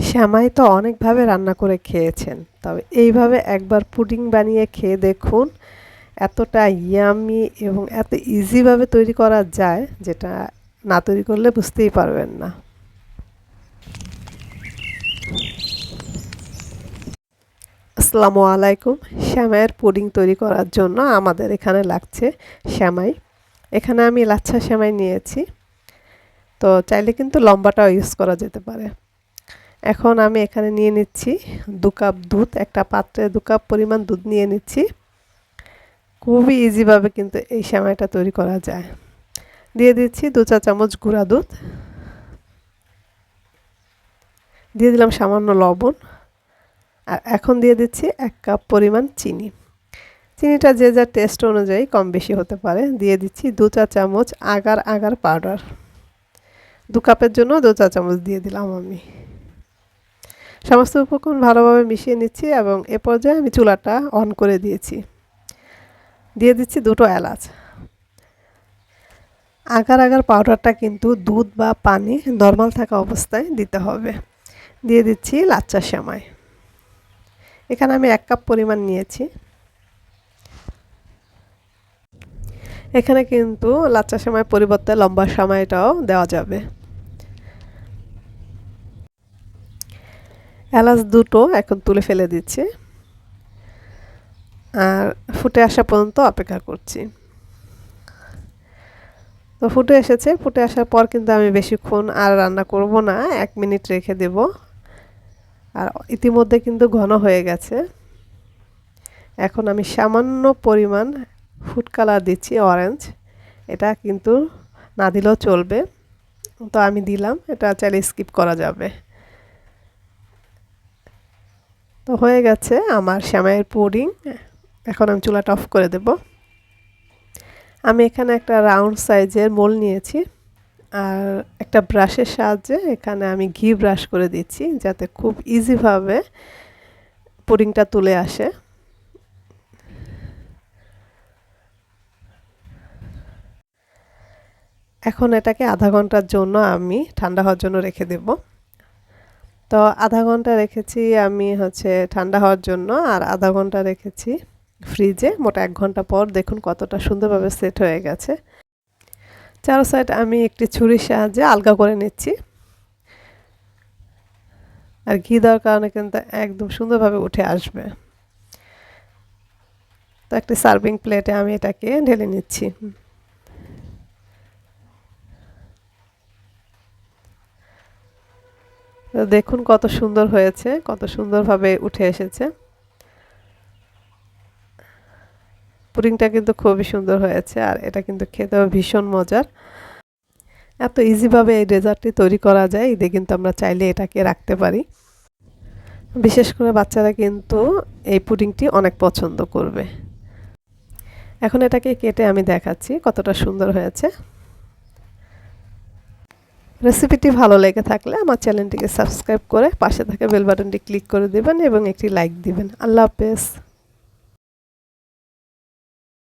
সেমাই তো অনেকভাবে রান্না করে খেয়েছেন, তবে এইভাবে একবার পুডিং বানিয়ে খেয়ে দেখুন। এতটা ইয়ামি এবং এত ইজিভাবে তৈরি করা যায়, যেটা না তৈরি করলে বুঝতেই পারবেন না। আসসালামু আলাইকুম। সেমাইয়ের পুডিং তৈরি করার জন্য আমাদের এখানে লাগছে সেমাই। এখানে আমি লাচ্ছা সেমাই নিয়েছি, তো চাইলে কিন্তু লম্বাটাও ইউজ করা যেতে পারে। এখন আমি এখানে নিয়ে নিচ্ছি 2 কাপ দুধ। একটা পাত্রে 2 কাপ পরিমাণ দুধ নিয়ে নিচ্ছি। খুবই ইজিভাবে কিন্তু এই সেমাইটা তৈরি করা যায়। দিয়ে দিচ্ছি 2 চা চামচ গুঁড়া দুধ, দিয়ে দিলাম সামান্য লবণ, আর এখন দিয়ে দিচ্ছি 1 কাপ পরিমাণ চিনি। চিনিটা যে যার টেস্ট অনুযায়ী কম বেশি হতে পারে। দিয়ে দিচ্ছি 2 চা চামচ আগার আগার পাউডার। 2 কাপের জন্য 2 চা চামচ দিয়ে দিলাম আমি। সমস্ত উপকরণ ভালোভাবে মিশিয়ে নিচ্ছি এবং এ পর্যায়ে আমি চুলাটা অন করে দিয়েছি। দিয়ে দিচ্ছি 2টো এলাচ। আগার আগার পাউডারটা কিন্তু দুধ বা পানি নরমাল থাকা অবস্থায় দিতে হবে। দিয়ে দিচ্ছি লাচ্ছা সেমাই। এখানে আমি 1 কাপ পরিমাণ নিয়েছি। এখানে কিন্তু লাচ্ছা সেমাই পরিবর্তে লম্বা সেমাইটাও দেওয়া যাবে। এলাচ 2টো এখন তুলে ফেলে দিচ্ছি, আর ফুটে আসা পর্যন্ত অপেক্ষা করছি। তো ফুটে এসেছে। ফুটে আসার পর কিন্তু আমি বেশিক্ষণ আর রান্না করব না, 1 মিনিট রেখে দেব। আর ইতিমধ্যে কিন্তু ঘন হয়ে গেছে। এখন আমি সামান্য পরিমাণ ফুড কালার দিচ্ছি, অরেঞ্জ। এটা কিন্তু না দিলেও চলবে, তো আমি দিলাম। এটা চাইলে স্কিপ করা যাবে। তো হয়ে গেছে আমার সেমাইয়ের পুডিং। এখন আমি চুলাটা অফ করে দেব। আমি এখানে একটা রাউন্ড সাইজের মোল নিয়েছি, আর একটা ব্রাশের সাহায্যে এখানে আমি ঘি ব্রাশ করে দিচ্ছি, যাতে খুব ইজিভাবে পুডিংটা তুলে আসে। এখন এটাকে আধা ঘন্টার জন্য আমি ঠান্ডা হওয়ার জন্য রেখে দেব। তো আধা ঘন্টা রেখেছি আমি ঠান্ডা হওয়ার জন্য, আর আধা ঘন্টা রেখেছি ফ্রিজে। মোট 1 ঘন্টা পর দেখুন কতটা সুন্দরভাবে সেট হয়ে গেছে। চারো সাইড আমি একটি ছুরির সাহায্যে আলগা করে নিচ্ছি, আর ঘি দেওয়ার কারণে কিন্তু একদম সুন্দরভাবে উঠে আসবে। তো একটি সার্ভিং প্লেটে আমি এটাকে ঢেলে নিচ্ছি। তো দেখুন কত সুন্দর হয়েছে, কত সুন্দরভাবে উঠে এসেছে। পুডিংটা কিন্তু খুবই সুন্দর হয়েছে, আর এটা কিন্তু খেতেও ভীষণ মজার। এত ইজিভাবে এই ডেজার্টটি তৈরি করা যায়, এতে কিন্তু আমরা চাইলে এটাকে রাখতে পারি। বিশেষ করে বাচ্চারা কিন্তু এই পুডিংটি অনেক পছন্দ করবে। এখন এটাকে কেটে আমি দেখাচ্ছি কতটা সুন্দর হয়েছে। রেসিপিটি ভালো লেগে থাকলে আমার চ্যানেলটিকে সাবস্ক্রাইব করে পাশে থাকা বেল বাটনটি ক্লিক করে দেবেন এবং একটি লাইক দিবেন। আল্লাহ হাফেজ।